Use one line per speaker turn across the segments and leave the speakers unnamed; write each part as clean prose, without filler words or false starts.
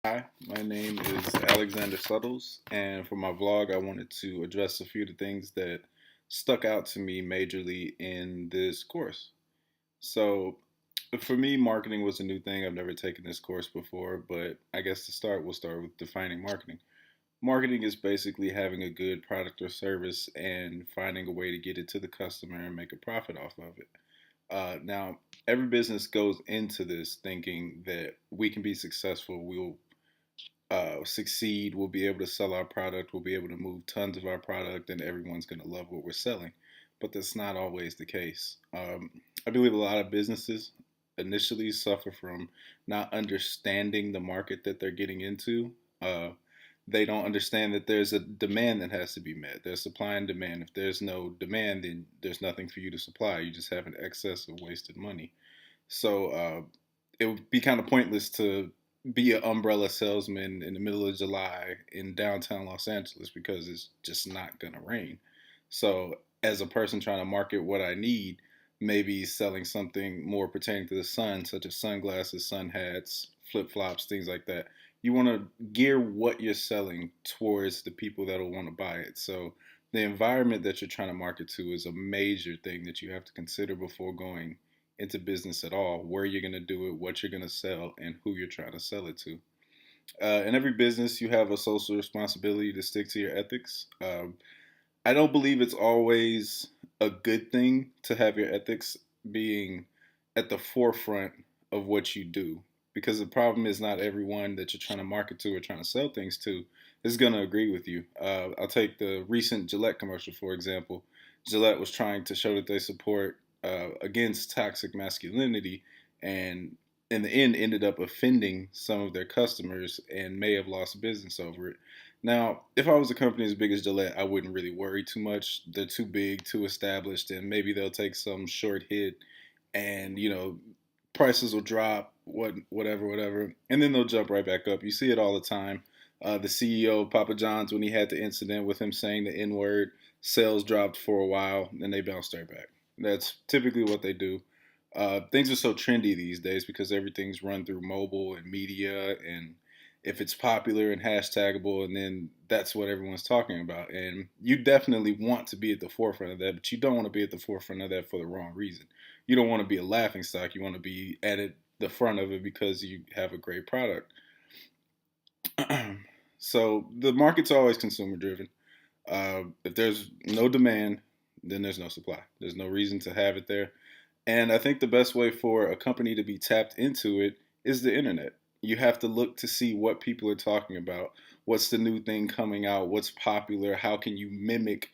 Hi, my name is Alexander Suttles, and for my vlog, I wanted to address a few of the things that stuck out to me majorly in this course. So, for me, marketing was a new thing. I've never taken this course before, but I guess to start, we'll start with defining marketing. Marketing is basically having a good product or service and finding a way to get it to the customer and make a profit off of it. Now, every business goes into this thinking that we can be successful, we'll succeed, we'll be able to sell our product, we'll be able to move tons of our product, and everyone's going to love what we're selling. But that's not always the case. I believe a lot of businesses initially suffer from not understanding the market that they're getting into. They don't understand that there's a demand that has to be met. There's supply and demand. If there's no demand, then there's nothing for you to supply. You just have an excess of wasted money. So it would be kind of pointless to be an umbrella salesman in the middle of July in downtown Los Angeles because it's just not going to rain. So, as a person trying to market what I need, maybe selling something more pertaining to the sun, such as sunglasses, sun hats, flip flops, things like that. You want to gear what you're selling towards the people that will want to buy it. So, the environment that you're trying to market to is a major thing that you have to consider before going into business at all, where you're going to do it, what you're going to sell, and who you're trying to sell it to. In every business, you have a social responsibility to stick to your ethics. I don't believe it's always a good thing to have your ethics being at the forefront of what you do. Because the problem is not everyone that you're trying to market to or trying to sell things to is going to agree with you. I'll take the recent Gillette commercial, for example. Gillette was trying to show that they support against toxic masculinity, and in the end ended up offending some of their customers and may have lost business over it. Now, if I was a company as big as Gillette, I wouldn't really worry too much. They're too big, too established, and maybe they'll take some short hit, and prices will drop, whatever, and then they'll jump right back up. You see it all the time. The CEO of Papa John's, when he had the incident with him saying the N word, sales dropped for a while, and they bounced right back. That's typically what they do. Things are so trendy these days because everything's run through mobile and media, and if it's popular and hashtagable, and then that's what everyone's talking about. And you definitely want to be at the forefront of that, but you don't want to be at the forefront of that for the wrong reason. You don't want to be a laughing stock. You want to be at the front of it because you have a great product. So the market's always consumer driven. If there's no demand, then there's no supply. There's no reason to have it there. And I think the best way for a company to be tapped into it is the internet. You have to look to see what people are talking about. What's the new thing coming out? What's popular? How can you mimic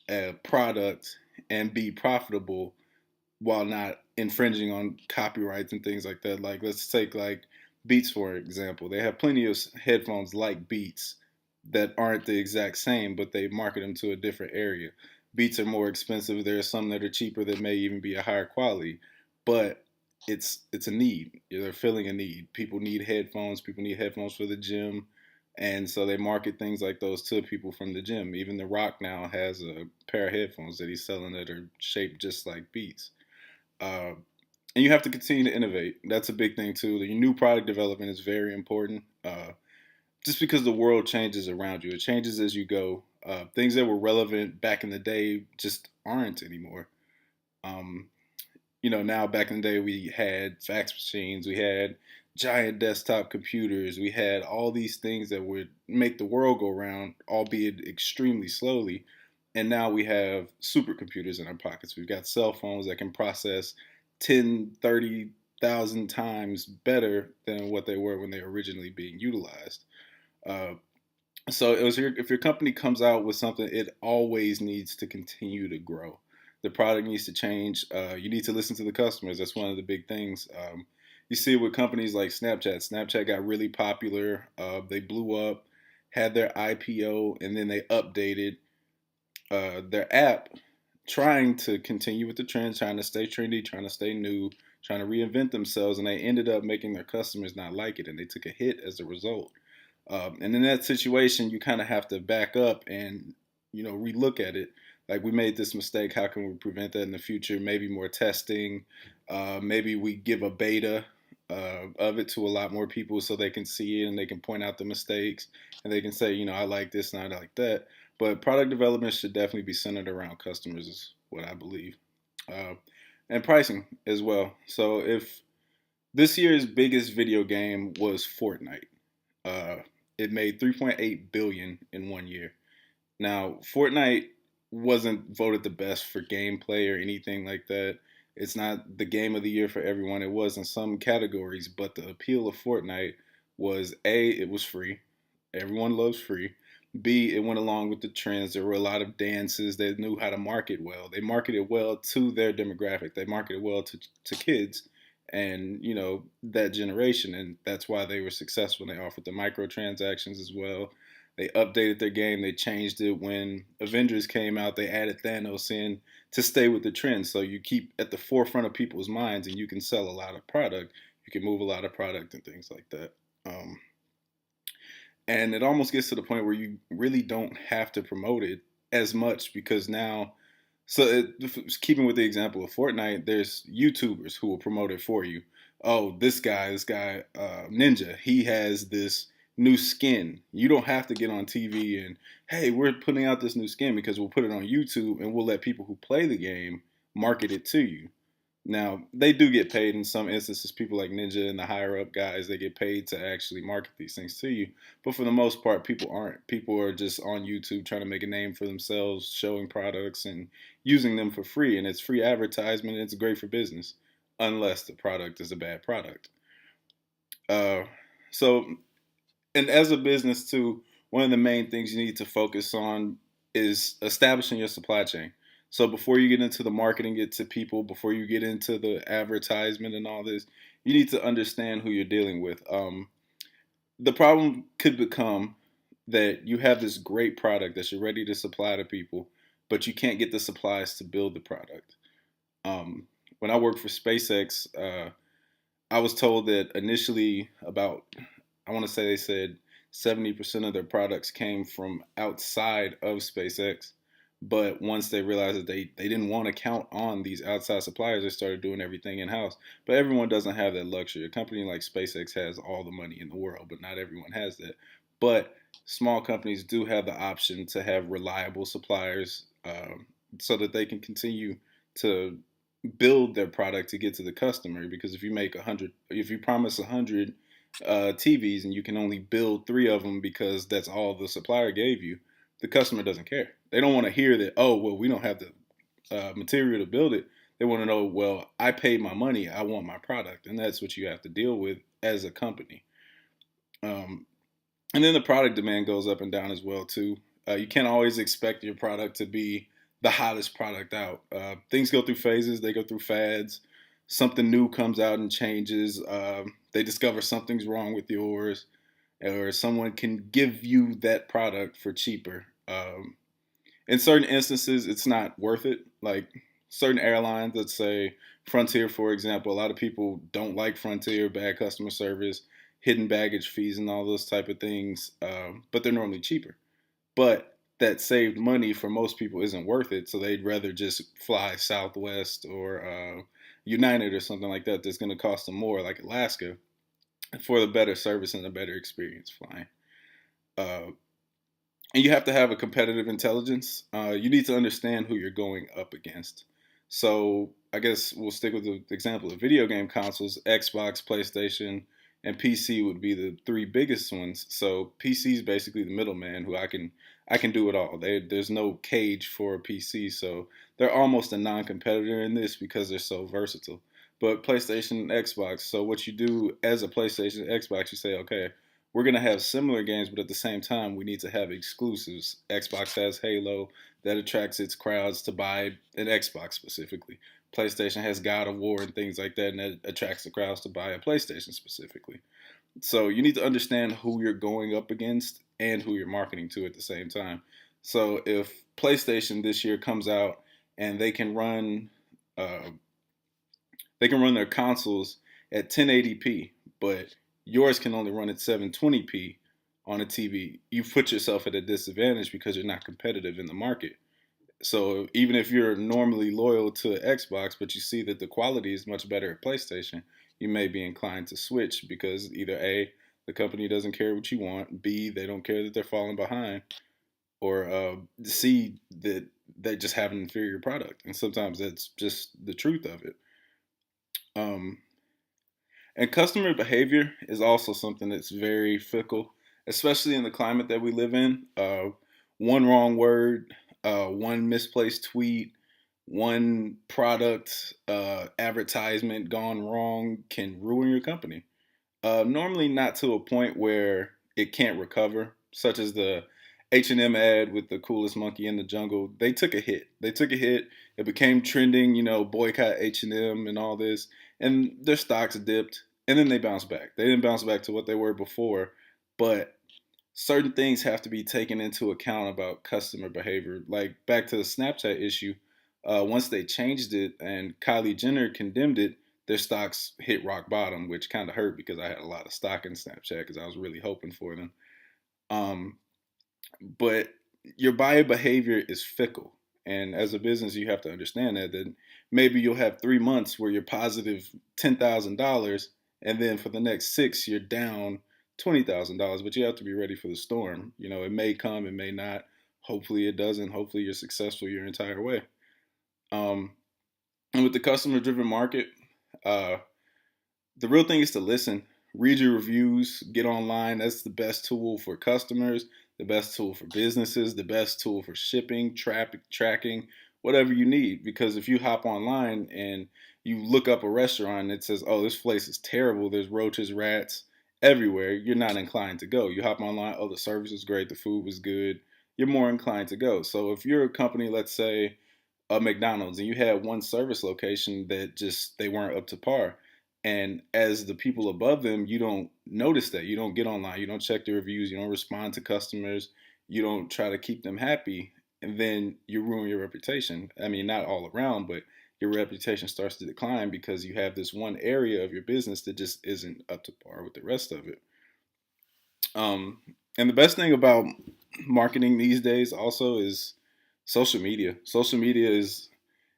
a product and be profitable while not infringing on copyrights and things like that? Like, let's take like Beats for example. They have plenty of headphones like Beats that aren't the exact same, but they market them to a different area. Beats are more expensive. There are some that are cheaper that may even be a higher quality, but it's a need. They're filling a need. People need headphones. People need headphones for the gym, and so they market things like those to people from the gym. Even The Rock now has a pair of headphones that he's selling that are shaped just like Beats. Uh, and you have to continue to innovate. That's a big thing too. The new product development is very important. Just because the world changes around you, it changes as you go. Things that were relevant back in the day just aren't anymore. Um, now back in the day we had fax machines, we had giant desktop computers, we had all these things that would make the world go round, albeit extremely slowly. And now we have supercomputers in our pockets. We've got cell phones that can process 10, 30,000 times better than what they were when they were originally being utilized. Uh, so if your company comes out with something, it always needs to continue to grow. The product needs to change. You need to listen to the customers. That's one of the big things. You see it with companies like Snapchat. Snapchat got really popular. They blew up, had their IPO, and then they updated their app, trying to continue with the trends, trying to stay trendy, trying to stay new, trying to reinvent themselves, and they ended up making their customers not like it, and they took a hit as a result. And in that situation, you kind of have to back up and relook at it. Like, we made this mistake. How can we prevent that in the future? Maybe more testing. Maybe we give a beta. of it to a lot more people so they can see it and they can point out the mistakes and they can say, I like this and I like that. But product development should definitely be centered around customers, is what I believe, uh, and pricing as well. So if this year's biggest video game was Fortnite, uh, it made 3.8 billion in 1 year. Now, Fortnite wasn't voted the best for gameplay or anything like that. It's not the game of the year for everyone. It was in some categories, but the appeal of Fortnite was A, it was free. Everyone loves free. B, it went along with the trends. There were a lot of dances. They knew how to market well. They marketed well to their demographic. They marketed well to kids and, that generation. And that's why they were successful. They offered the microtransactions as well. They updated their game. They changed it when Avengers came out. They added Thanos in to stay with the trend. So you keep at the forefront of people's minds, and you can sell a lot of product. You can move a lot of product and things like that. And it almost gets to the point where you really don't have to promote it as much because now, keeping with the example of Fortnite, there's YouTubers who will promote it for you. Oh, this guy, Ninja, he has this new skin. You don't have to get on TV and, hey, we're putting out this new skin because we'll put it on YouTube and we'll let people who play the game market it to you. Now, they do get paid in some instances. People like Ninja and the higher up guys, they get paid to actually market these things to you. But for the most part, people aren't. People are just on YouTube trying to make a name for themselves, showing products and using them for free. And it's free advertisement. And it's great for business, unless the product is a bad product. Uh, so, and as a business too, one of the main things you need to focus on is establishing your supply chain. So before you get into the marketing, get to people, before you get into the advertisement and all this, you need to understand who you're dealing with. The problem could become that you have this great product that you're ready to supply to people, but you can't get the supplies to build the product. When I worked for SpaceX, I was told that initially about, I want to say they said 70% of their products came from outside of SpaceX. But once they realized that they didn't want to count on these outside suppliers, they started doing everything in house. But everyone doesn't have that luxury. A company like SpaceX has all the money in the world, but not everyone has that. But small companies do have the option to have reliable suppliers so that they can continue to build their product to get to the customer. Because if you promise 100 TVs and you can only build three of them because that's all the supplier gave you, the customer doesn't care. They don't want to hear that, oh, well, we don't have the material to build it. They want to know, well, I paid my money. I want my product. And that's what you have to deal with as a company. Um, and then the product demand goes up and down as well, too. You can't always expect your product to be the hottest product out. Things go through phases. They go through fads. Something new comes out and changes. They discover something's wrong with yours, or someone can give you that product for cheaper. In certain instances, it's not worth it. Like certain airlines, let's say Frontier, for example, a lot of people don't like Frontier, bad customer service, hidden baggage fees, and all those type of things, but they're normally cheaper. But that saved money for most people isn't worth it, so they'd rather just fly Southwest or United or something like that that's going to cost them more, like Alaska, for the better service and a better experience flying. Uh, and you have to have a competitive intelligence. You need to understand who you're going up against. So I guess we'll stick with the example of video game consoles. Xbox, PlayStation, and PC would be the three biggest ones. So PC is basically the middleman who I can do it all. There's no cage for a PC, so they're almost a non-competitor in this because they're so versatile. But PlayStation and Xbox, so what you do as a PlayStation Xbox, you say, okay, we're going to have similar games, but at the same time, we need to have exclusives. Xbox has Halo that attracts its crowds to buy an Xbox specifically. PlayStation has God of War and things like that, and that attracts the crowds to buy a PlayStation specifically. So you need to understand who you're going up against and who you're marketing to at the same time. So if PlayStation this year comes out and uh, they can run their consoles at 1080p, but yours can only run at 720p on a TV. You put yourself at a disadvantage because you're not competitive in the market. So even if you're normally loyal to Xbox, but you see that the quality is much better at PlayStation, you may be inclined to switch because either A, the company doesn't care what you want, B, they don't care that they're falling behind, or C, that they just have an inferior product. And sometimes that's just the truth of it. Um, and customer behavior is also something that's very fickle, especially in the climate that we live in. One wrong word, one misplaced tweet, one product advertisement gone wrong can ruin your company. Normally, not to a point where it can't recover, such as the H&M ad with the coolest monkey in the jungle. They took a hit. They took a hit. It became trending, boycott H&M and all this, and their stocks dipped, and then they bounced back. They didn't bounce back to what they were before, but certain things have to be taken into account about customer behavior. Like back to the Snapchat issue, once they changed it and Kylie Jenner condemned it, their stocks hit rock bottom, which kind of hurt because I had a lot of stock in Snapchat because I was really hoping for them. Um, but your buyer behavior is fickle, and as a business, you have to understand that maybe you'll have 3 months where you're positive $10,000, and then for the next six, you're down $20,000. But you have to be ready for the storm. It may come, it may not. Hopefully, it doesn't. Hopefully, you're successful your entire way. Um, and with the customer-driven market, uh, the real thing is to listen, read your reviews, get online. That's the best tool for customers, the best tool for businesses, the best tool for shipping, traffic tracking, whatever you need. Because if you hop online and you look up a restaurant and it says, oh, this place is terrible, there's roaches, rats everywhere, you're not inclined to go. You hop online, oh, the service was great, the food was good, you're more inclined to go. So if you're a company, let's say a McDonald's, and you had one service location that just they weren't up to par, and as the people above them, you don't notice that. You don't get online, you don't check the reviews, you don't respond to customers, you don't try to keep them happy, and then you ruin your reputation. I mean, not all around, but your reputation starts to decline because you have this one area of your business that just isn't up to par with the rest of it. um, and the best thing about marketing these days also is social media. Social media is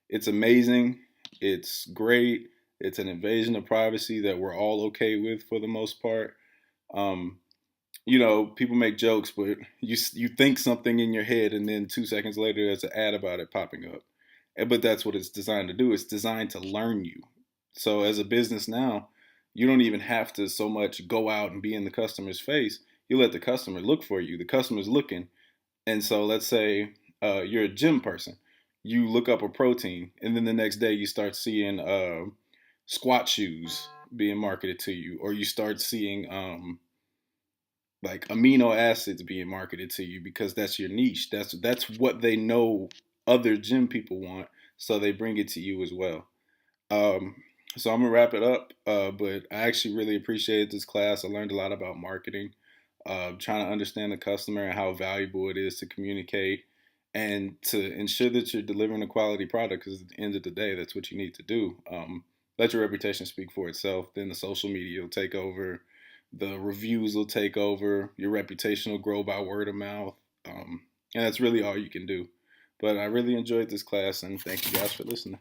it's amazing. It's great. It's an invasion of privacy that we're all okay with for the most part. Um, people make jokes, but you think something in your head, and then 2 seconds later, there's an ad about it popping up. But that's what it's designed to do. It's designed to learn you. So as a business now, you don't even have to so much go out and be in the customer's face. You let the customer look for you. The customer's looking, and so let's say you're a gym person. You look up a protein, and then the next day you start seeing squat shoes being marketed to you, or you start seeing like amino acids being marketed to you because that's your niche. That's what they know other gym people want, so they bring it to you as well. Um, so I'm gonna wrap it up. But I actually really appreciated this class. I learned a lot about marketing, trying to understand the customer and how valuable it is to communicate and to ensure that you're delivering a quality product. Because at the end of the day, that's what you need to do. Let your reputation speak for itself. Then the social media will take over. The reviews will take over. Your reputation will grow by word of mouth. And that's really all you can do. But I really enjoyed this class, and thank you guys for listening.